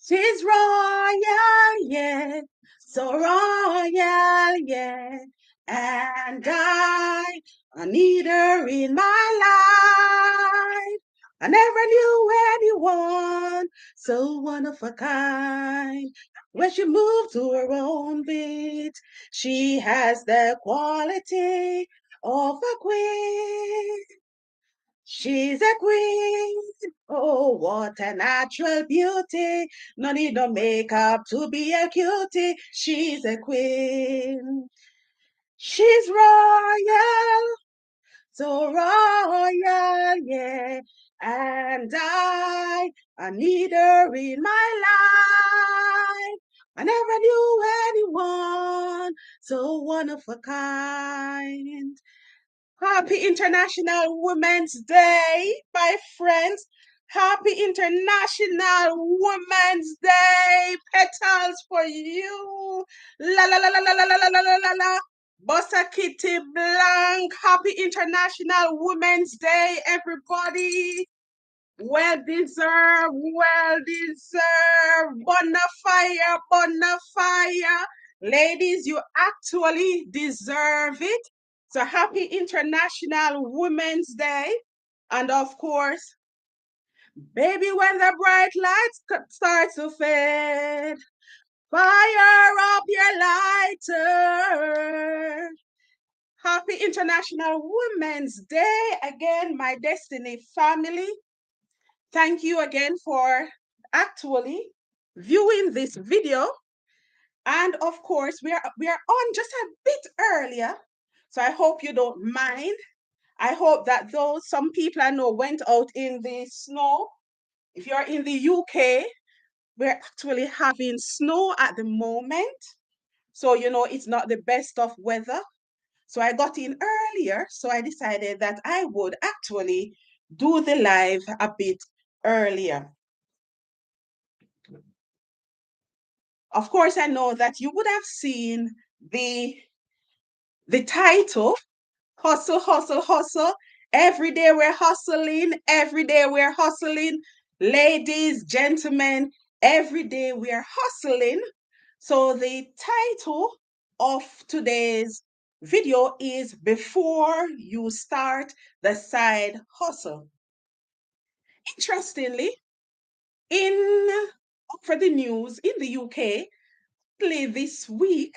She's royal, yeah, so royal, yeah. And I need her in my life. I never knew anyone so one of a kind. When she moved to her own beat, she has the quality of a queen. She's a queen. Oh, what a natural beauty. No need no makeup to be a cutie. She's a queen. She's royal, so royal, yeah. And I need her in my life. I never knew anyone so one of a kind. Happy International Women's Day, my friends. Happy International Women's Day. Petals for you. La la la la la la la la la la la. Bossa Kitty Blanc. Happy International Women's Day, everybody. Well deserved, well deserved. Bonafire, bonafire. Ladies, you actually deserve it. So happy International Women's Day. And of course, baby, when the bright lights start to fade, fire up your lighter. Happy International Women's Day again, my Destiny family. Thank you again for actually viewing this video. And of course, we are on just a bit earlier. So I hope you don't mind. I hope that those some people I know went out in the snow. If you're in the UK, we're actually having snow at the moment. So it's not the best of weather. So I got in earlier. So I decided that I would actually do the live a bit earlier. Of course, I know that you would have seen the title, Hustle, Hustle, Hustle. Every day we're hustling, every day we're hustling. Ladies, gentlemen, every day we're hustling. So the title of today's video is Before You Start the Side Hustle. Interestingly, in for the news in the UK, this week,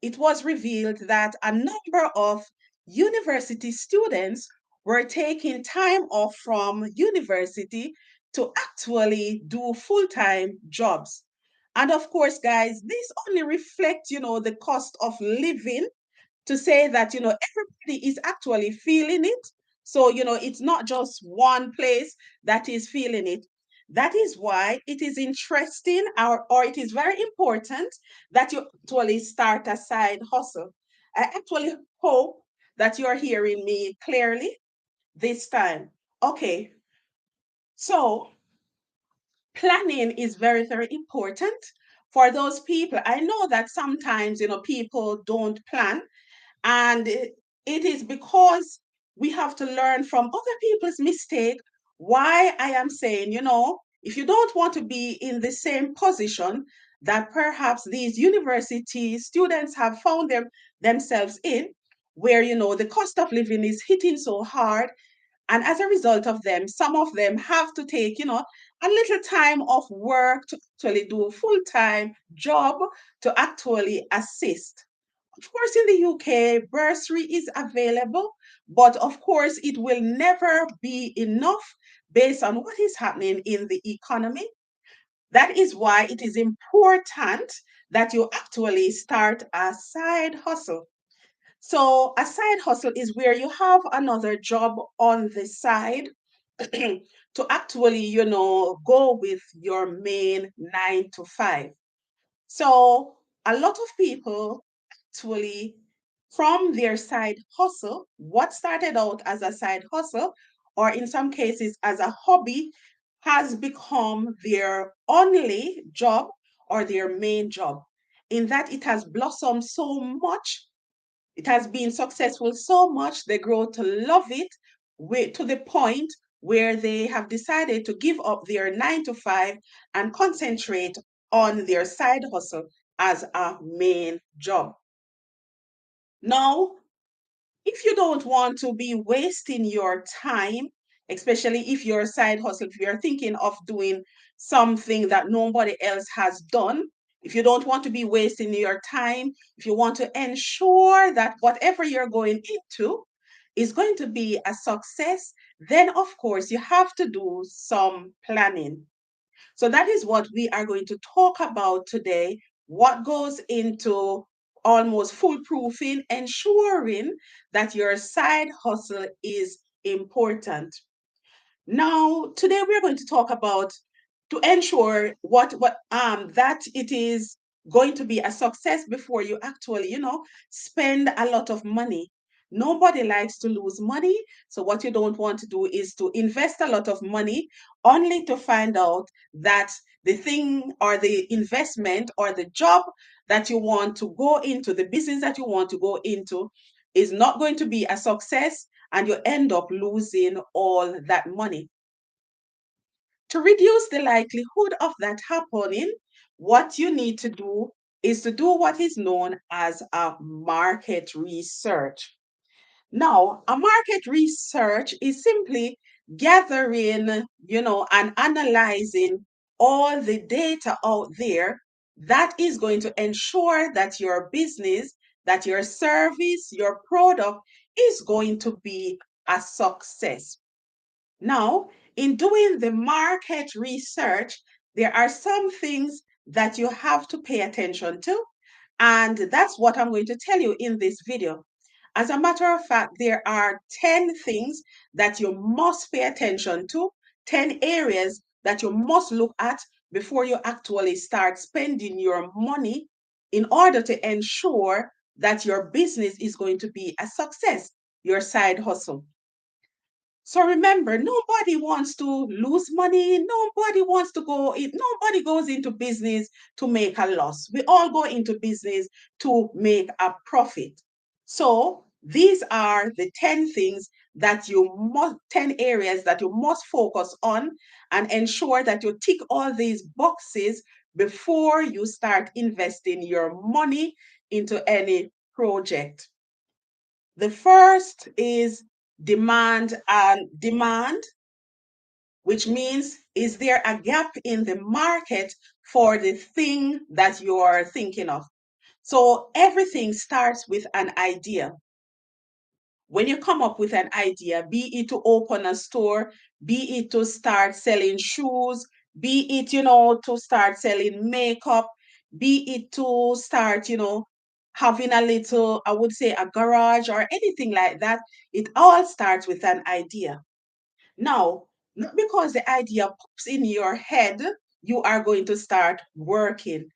it was revealed that a number of university students were taking time off from university to actually do full-time jobs. And of course, guys, this only reflects, the cost of living to say that, everybody is actually feeling it. So, it's not just one place that is feeling it. That is why it is interesting or it is very important that you actually start a side hustle. I actually hope that you're hearing me clearly this time. Okay, so planning is very, very important for those people. I know that sometimes, people don't plan, and it is because we have to learn from other people's mistake. Why I am saying, if you don't want to be in the same position that perhaps these university students have found themselves in, where, the cost of living is hitting so hard. And as a result of them, some of them have to take, a little time off work to actually do a full-time job to actually assist. Of course, in the UK, bursary is available, but of course, it will never be enough based on what is happening in the economy. That is why it is important that you actually start a side hustle. So, a side hustle is where you have another job on the side to actually, go with your main 9 to 5. So, a lot of people actually from their side hustle, what started out as a side hustle, or in some cases as a hobby, has become their only job or their main job. In that it has blossomed so much, it has been successful so much, they grow to love it to the point where they have decided to give up their 9 to 5 and concentrate on their side hustle as a main job. Now, if you don't want to be wasting your time, especially if you're a side hustle, if you're thinking of doing something that nobody else has done, if you don't want to be wasting your time, if you want to ensure that whatever you're going into is going to be a success, then of course you have to do some planning. So that is what we are going to talk about today. What goes into almost foolproofing, ensuring that your side hustle is important. Now, today we're going to talk about to ensure what that it is going to be a success before you actually, spend a lot of money. Nobody likes to lose money. So what you don't want to do is to invest a lot of money only to find out that the thing or the investment or the job that you want to go into, the business that you want to go into is not going to be a success and you end up losing all that money. To reduce the likelihood of that happening, what you need to do is to do what is known as a market research. Now, a market research is simply gathering, and analyzing all the data out there that is going to ensure that your business, that your service, your product is going to be a success. Now, in doing the market research, there are some things that you have to pay attention to, and that's what I'm going to tell you in this video. As a matter of fact, there are 10 things that you must pay attention to, 10 areas that you must look at before you actually start spending your money in order to ensure that your business is going to be a success, your side hustle. So remember, nobody wants to lose money. Nobody goes into business to make a loss. We all go into business to make a profit. So these are the 10 things that 10 areas that you must focus on and ensure that you tick all these boxes before you start investing your money into any project. The first is demand, which means is there a gap in the market for the thing that you are thinking of? So everything starts with an idea. When you come up with an idea, be it to open a store, be it to start selling shoes, be it, to start selling makeup, be it to start, having a little, I would say, a garage or anything like that, it all starts with an idea. Now, not because the idea pops in your head, you are going to start working.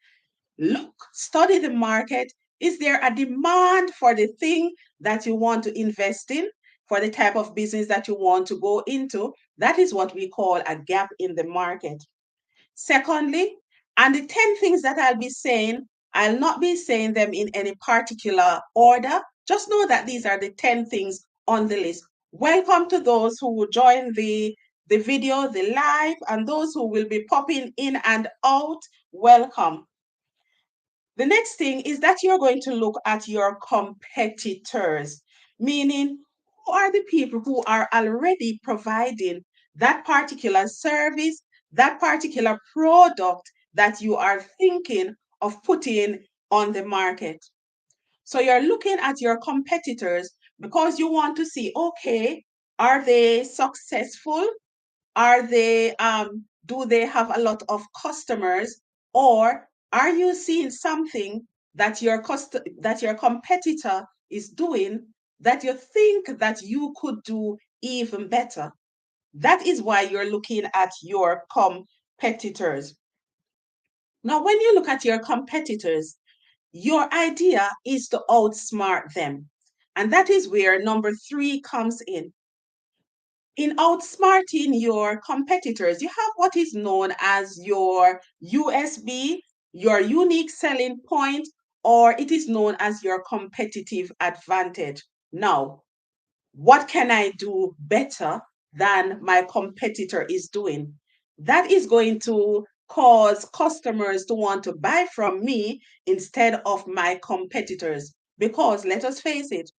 Look, study the market. Is there a demand for the thing that you want to invest in, for the type of business that you want to go into? That is what we call a gap in the market. Secondly, and the 10 things that I'll be saying, I'll not be saying them in any particular order. Just know that these are the 10 things on the list. Welcome to those who will join the video, the live, and those who will be popping in and out. Welcome. The next thing is that you're going to look at your competitors, meaning who are the people who are already providing that particular service, that particular product that you are thinking of putting on the market. So you're looking at your competitors because you want to see, okay, are they successful? Are they do they have a lot of customers, or are you seeing something that that your competitor is doing that you think that you could do even better? That is why you're looking at your competitors. Now, when you look at your competitors, your idea is to outsmart them. And that is where number 3 comes in. In outsmarting your competitors, you have what is known as your USB, your unique selling point, or it is known as your competitive advantage. Now, what can I do better than my competitor is doing. That is going to cause customers to want to buy from me instead of my competitors. Because let us face it,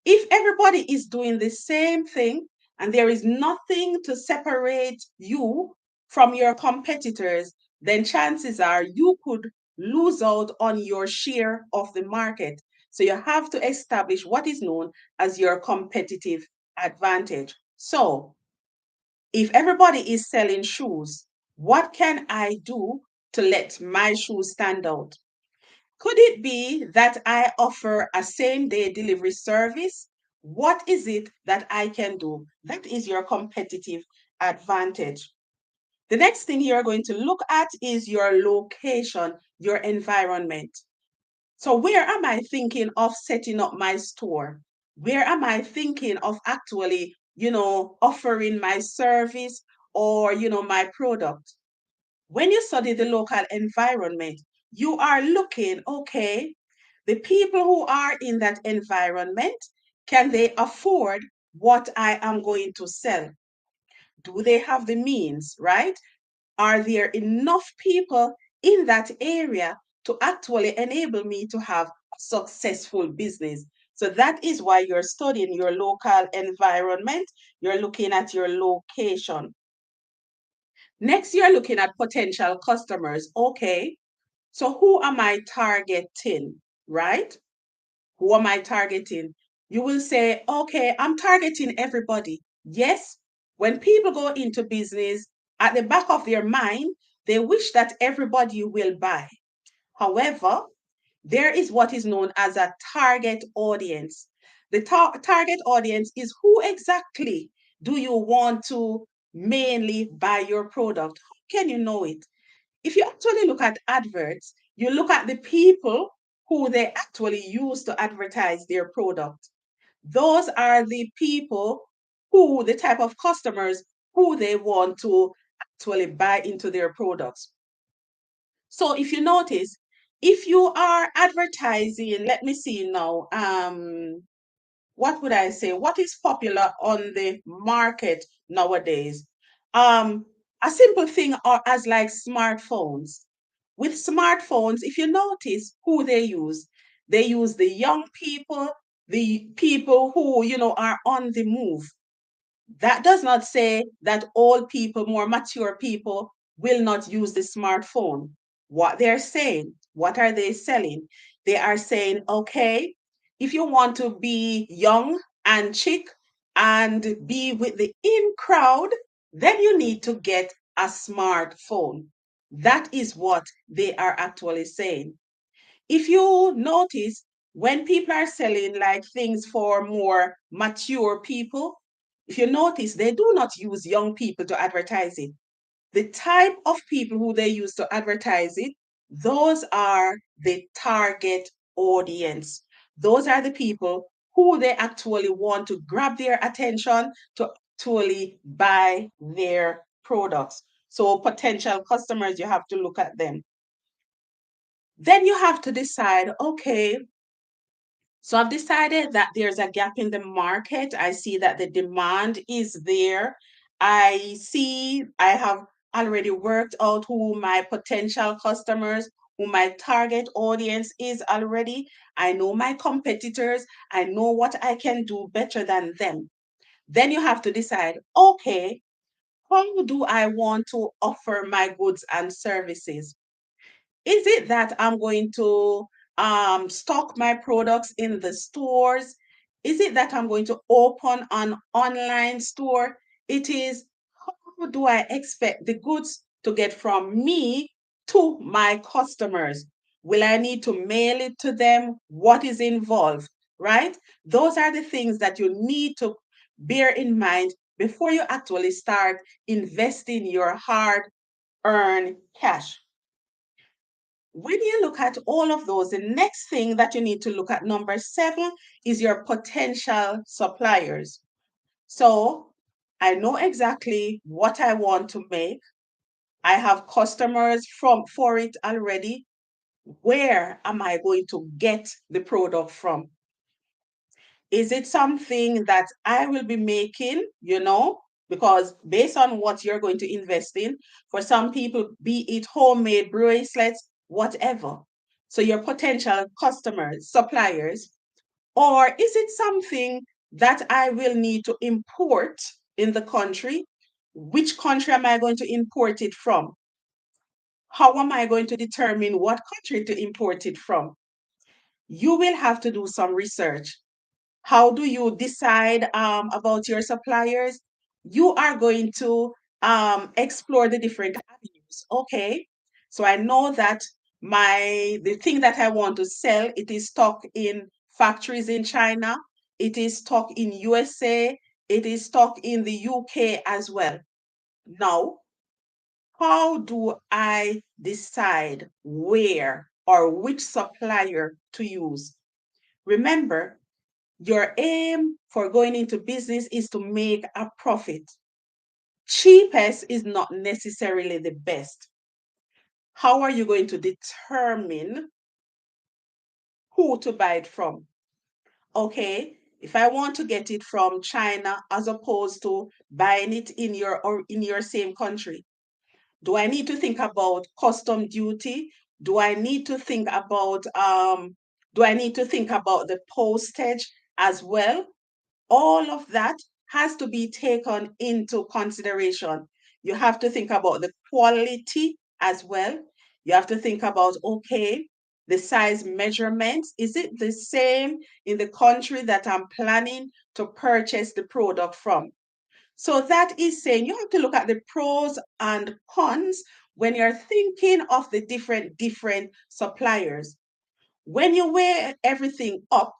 if everybody is doing the same thing and there is nothing to separate you from your competitors, then chances are you could lose out on your share of the market. So you have to establish what is known as your competitive advantage. So if everybody is selling shoes, what can I do to let my shoes stand out? Could it be that I offer a same day delivery service? What is it that I can do? That is your competitive advantage. The next thing you're going to look at is your location, your environment. So, where am I thinking of setting up my store? Where am I thinking of actually, offering my service or, my product? When you study the local environment, you are looking, okay, the people who are in that environment, can they afford what I am going to sell? Do they have the means, right? Are there enough people in that area to actually enable me to have a successful business? So that is why you're studying your local environment. You're looking at your location. Next, you're looking at potential customers. Okay, so who am I targeting, right? Who am I targeting? You will say, okay, I'm targeting everybody. Yes, when people go into business, at the back of their mind, they wish that everybody will buy. However, there is what is known as a target audience. The target audience is who exactly do you want to mainly buy your product? How can you know it? If you actually look at adverts, you look at the people who they actually use to advertise their product. Those are the people who, the type of customers who they want to actually buy into their products. So if you notice, if you are advertising, let me see now, what would I say? What is popular on the market nowadays? Um, a simple thing or as like smartphones. With smartphones, if you notice who they use the young people, the people who, are on the move. That does not say that all people, more mature people, will not use the smartphone. What they're saying, what are they selling? They are saying, okay, if you want to be young and chic and be with the in crowd, then you need to get a smartphone. That is what they are actually saying. If you notice, when people are selling like things for more mature people, if you notice, they do not use young people to advertise it. The type of people who they use to advertise it, those are the target audience. Those are the people who they actually want to grab their attention to actually buy their products. So, potential customers, you have to look at them. Then you have to decide, okay, so I've decided that there's a gap in the market. I see that the demand is there. I see I have already worked out who my potential customers, who my target audience is already. I know my competitors. I know what I can do better than them. Then you have to decide, okay, how do I want to offer my goods and services? Is it that I'm going to stock my products in the stores? Is it that I'm going to open an online store? It is, how do I expect the goods to get from me to my customers? Will I need to mail it to them? What is involved? Right? Those are the things that you need to bear in mind before you actually start investing your hard earned cash. When you look at all of those, the next thing that you need to look at, number 7, is your potential suppliers. So I know exactly what I want to make. I have customers for it already. Where am I going to get the product from? Is it something that I will be making, because based on what you're going to invest in, for some people, be it homemade bracelets, whatever. So your potential customers, suppliers, or is it something that I will need to import in the country? Which country am I going to import it from? How am I going to determine what country to import it from? You will have to do some research. How do you decide about your suppliers? You are going to explore the different avenues. Okay, so I know that the thing that I want to sell, it is stock in factories in China, it is stock in USA, it is stock in the UK as well. Now, how do I decide where or which supplier to use? Remember, your aim for going into business is to make a profit. Cheapest is not necessarily the best. How are you going to determine who to buy it from? Okay, if I want to get it from China as opposed to buying it in your same country, do I need to think about custom duty? Do I need to think about the postage as well? All of that has to be taken into consideration. You have to think about the quality as well. You have to think about, okay, the size measurements. Is it the same in the country that I'm planning to purchase the product from? So that is saying you have to look at the pros and cons when you're thinking of the different suppliers. When you weigh everything up,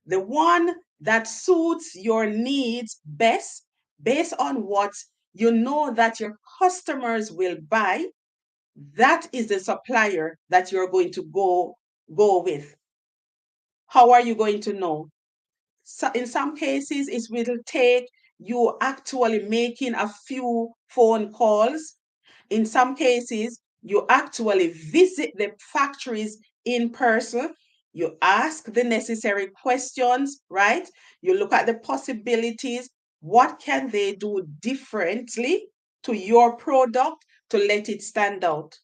the one that suits your needs best, based on what you know that your customers will buy, that is the supplier that you're going to go with. How are you going to know? So in some cases, it will take you actually making a few phone calls. In some cases, you actually visit the factories in person. You ask the necessary questions, right? You look at the possibilities. What can they do differently to your product to let it stand out?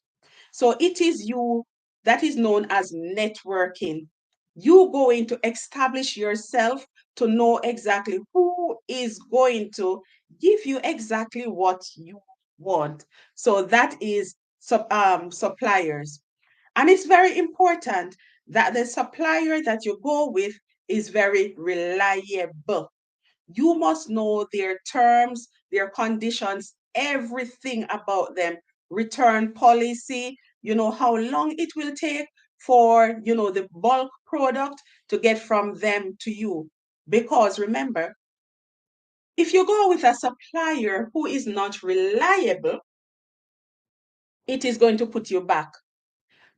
So it is you that is known as networking. You going to establish yourself to know exactly who is going to give you exactly what you want. So that is suppliers. And it's very important that the supplier that you go with is very reliable. You must know their terms, their conditions, everything about them, return policy, how long it will take for, the bulk product to get from them to you. Because remember, if you go with a supplier who is not reliable, it is going to put you back.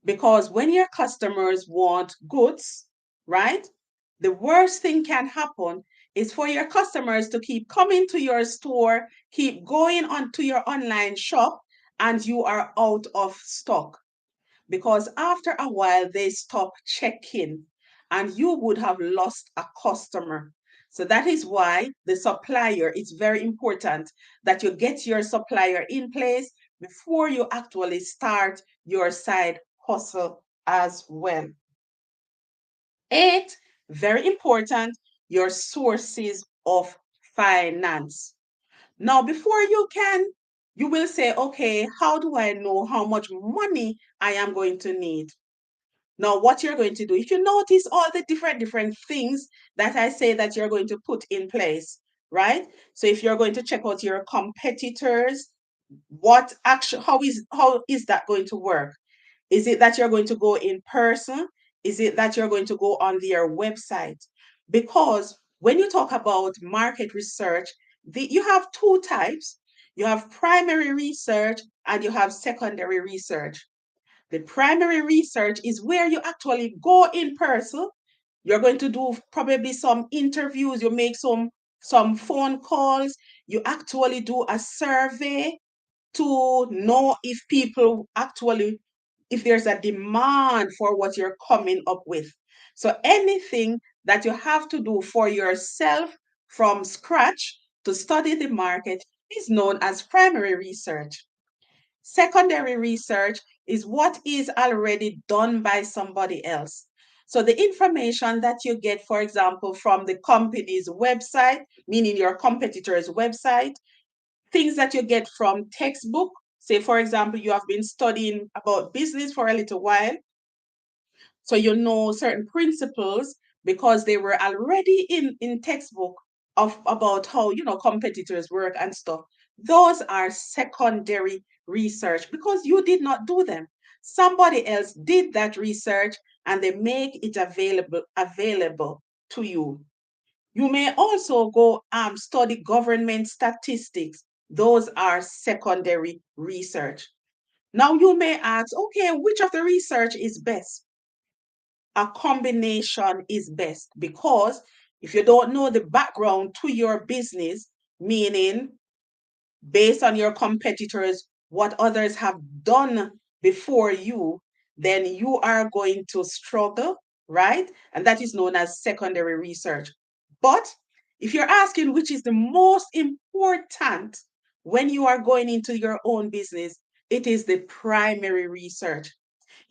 Because when your customers want goods, right? The worst thing can happen is for your customers to keep coming to your store, keep going on to your online shop, and you are out of stock. Because after a while, they stop checking and you would have lost a customer. So that is why the supplier, it's very important that you get your supplier in place before you actually start your side hustle as well. Eight, very important, your sources of finance. Now, before you will say, okay, how do I know how much money I am going to need? Now, what you're going to do, if you notice all the different things that I say that you're going to put in place, right? So if you're going to check out your competitors, how is that going to work? Is it that you're going to go in person? Is it that you're going to go on their website? Because when you talk about market research, you have two types. You have primary research and you have secondary research. The primary research is where you actually go in person. You're going to do probably some interviews, you make some phone calls, you actually do a survey to know if there's a demand for what you're coming up with. So anything that you have to do for yourself from scratch to study the market, is known as primary research. Secondary research is what is already done by somebody else. So the information that you get, for example, from the company's website, meaning your competitor's website, things that you get from textbook, say, for example, you have been studying about business for a little while, so you know certain principles because they were already in textbook of about how competitors work and stuff. Those are secondary research because you did not do them. Somebody else did that research and they make it available to you. You may also go study government statistics. Those are secondary research. Now you may ask, okay, which of the research is best? A combination is best because if you don't know the background to your business, meaning based on your competitors, what others have done before you, then you are going to struggle, right? And that is known as secondary research. But if you're asking which is the most important when you are going into your own business, it is the primary research.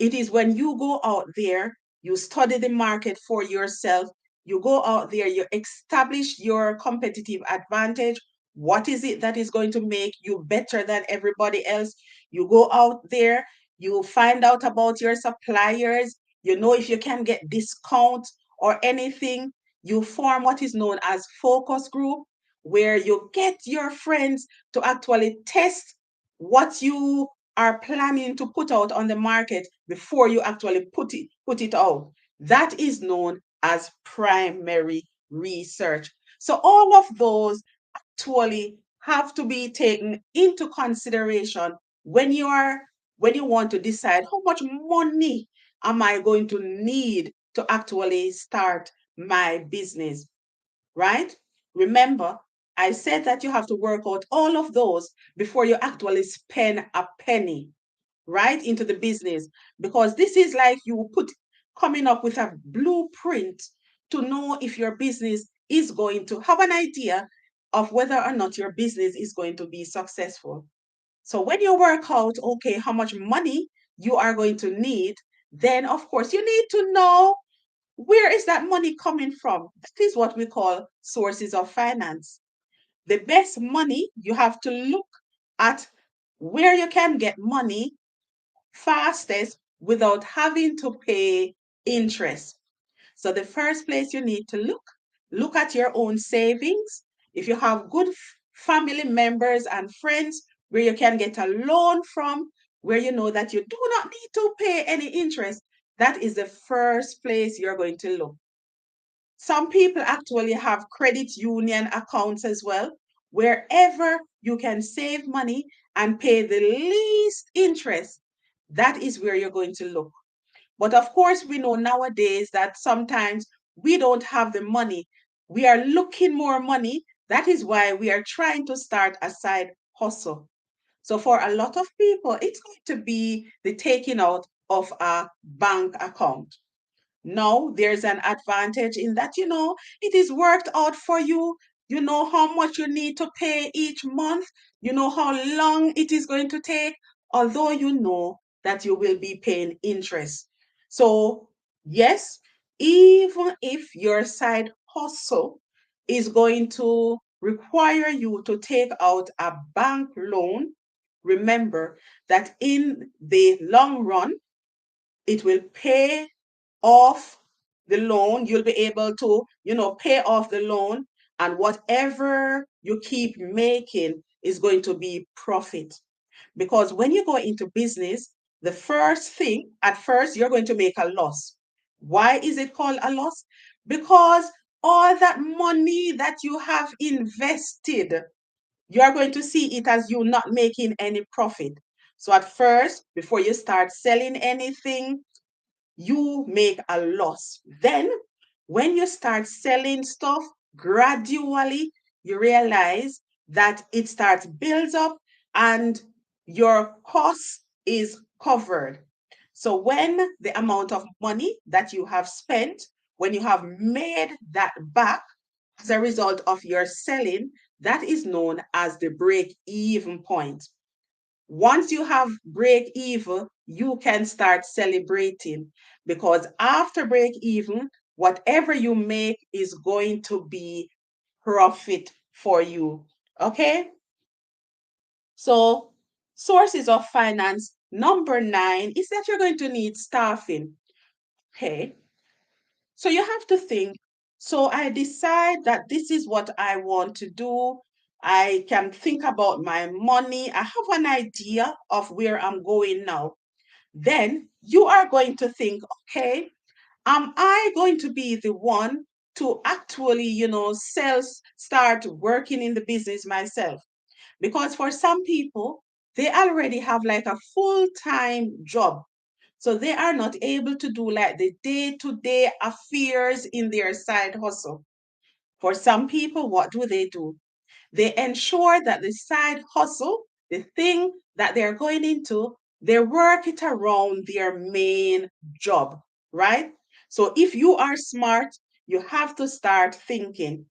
It is when you go out there, you study the market for yourself, you go out there, you establish your competitive advantage. What is it that is going to make you better than everybody else? You go out there, you find out about your suppliers, you know if you can get discount or anything. You form what is known as focus group, where you get your friends to actually test what you are planning to put out on the market before you actually put it out. That is known as primary research. So all of those actually have to be taken into consideration when you want to decide how much money am I going to need to actually start my business, right? Remember, I said that you have to work out all of those before you actually spend a penny, right, into the business. Because this is like you put coming up with a blueprint to know if your business is going to have an idea of whether or not your business is going to be successful. So when you work out, okay, how much money you are going to need, then of course you need to know where is that money coming from? That is what we call sources of finance. The best money, you have to look at where you can get money fastest without having to pay interest. So the first place you need to look at your own savings. If you have good family members and friends where you can get a loan from, where you know that you do not need to pay any interest, that is the first place you're going to look. Some people actually have credit union accounts as well, wherever you can save money and pay the least interest. That is where you're going to look. But of course, we know nowadays that sometimes we don't have the money. We are looking more money. That is why we are trying to start a side hustle. So for a lot of people, it's going to be the taking out of a bank account. No, there's an advantage in that, it is worked out for you. You know how much you need to pay each month. You know how long it is going to take, although you know that you will be paying interest. So, yes, even if your side hustle is going to require you to take out a bank loan, remember that in the long run, it will pay off the loan. You'll be able to, pay off the loan, and whatever you keep making is going to be profit. Because when you go into business, the first thing, at first, you're going to make a loss. Why is it called a loss? Because all that money that you have invested, you are going to see it as you not making any profit. So at first, before you start selling anything, you make a loss. Then, when you start selling stuff, gradually you realize that it starts builds up and your cost is covered. So when the amount of money that you have spent, when you have made that back as a result of your selling, That is known as the break even point. Once you have break even, you can start celebrating because after break even, whatever you make is going to be profit for you. Okay? So, sources of finance. Number 9 is that you're going to need staffing. Okay? So you have to think. So I decide that this is what I want to do. I can think about my money. I have an idea of where I'm going now. Then you are going to think, okay, am I going to be the one to actually, start working in the business myself? Because for some people, they already have like a full-time job. So they are not able to do like the day-to-day affairs in their side hustle. For some people, what do? They ensure that the side hustle, the thing that they're going into, they work it around their main job, right? So if you are smart, you have to start thinking,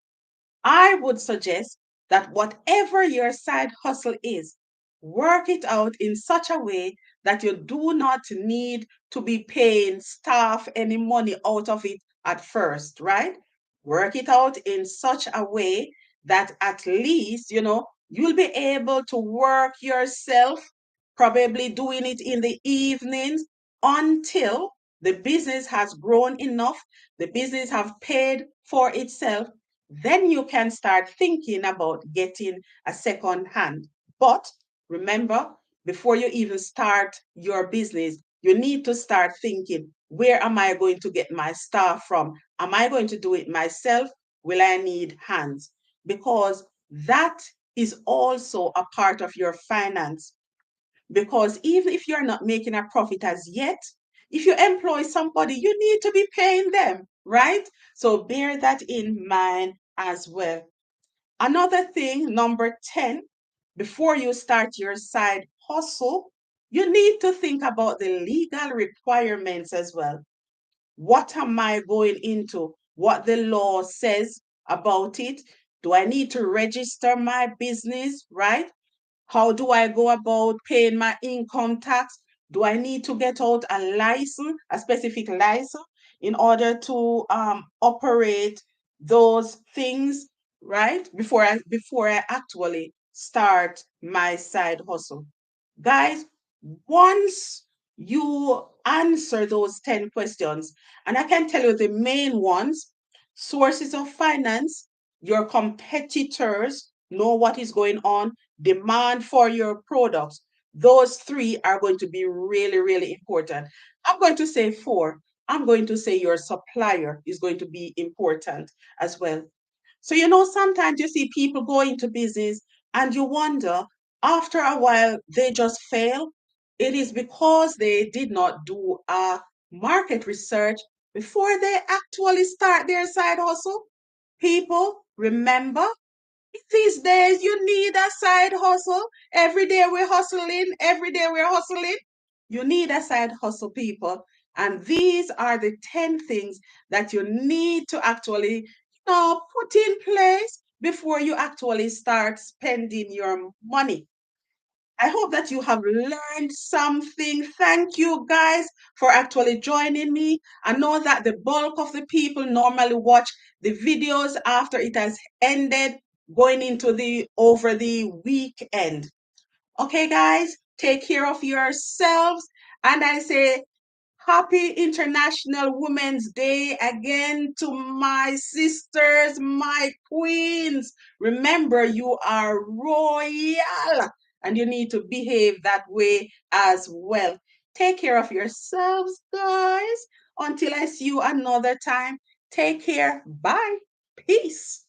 I would suggest that whatever your side hustle is, work it out in such a way that you do not need to be paying staff any money out of it at first, right? Work it out in such a way that at least, you'll be able to work yourself, probably doing it in the evenings until the business has grown enough, the business have paid for itself, then you can start thinking about getting a second hand. But remember, before you even start your business, you need to start thinking, where am I going to get my staff from? Am I going to do it myself? Will I need hands? Because that is also a part of your finance. Because even if you're not making a profit as yet, if you employ somebody, you need to be paying them, right? So bear that in mind as well. Another thing, number 10, before you start your side hustle, you need to think about the legal requirements as well. What am I going into? What the law says about it? Do I need to register my business, right? How do I go about paying my income tax? Do I need to get out a license, a specific license, in order to operate those things, right? Before I actually start my side hustle. Guys, once you answer those 10 questions, and I can tell you the main ones: sources of finance, your competitors know what is going on, demand for your products. Those three are going to be really, really important. I'm going to say four. I'm going to say your supplier is going to be important as well. So, sometimes you see people go into business and you wonder, after a while, they just fail. It is because they did not do a market research before they actually start their side hustle. People, remember, these days you need a side hustle. Every day we're hustling. Every day we're hustling. You need a side hustle, people. And these are the 10 things that you need to actually, put in place before you actually start spending your money. I hope that you have learned something. Thank you guys for actually joining me. I know that the bulk of the people normally watch the videos after it has ended, going into the over the weekend. Okay, guys, take care of yourselves. And I say Happy International Women's Day again to my sisters, my queens. Remember, you are royal and you need to behave that way as well. Take care of yourselves, guys. Until I see you another time, take care. Bye. Peace.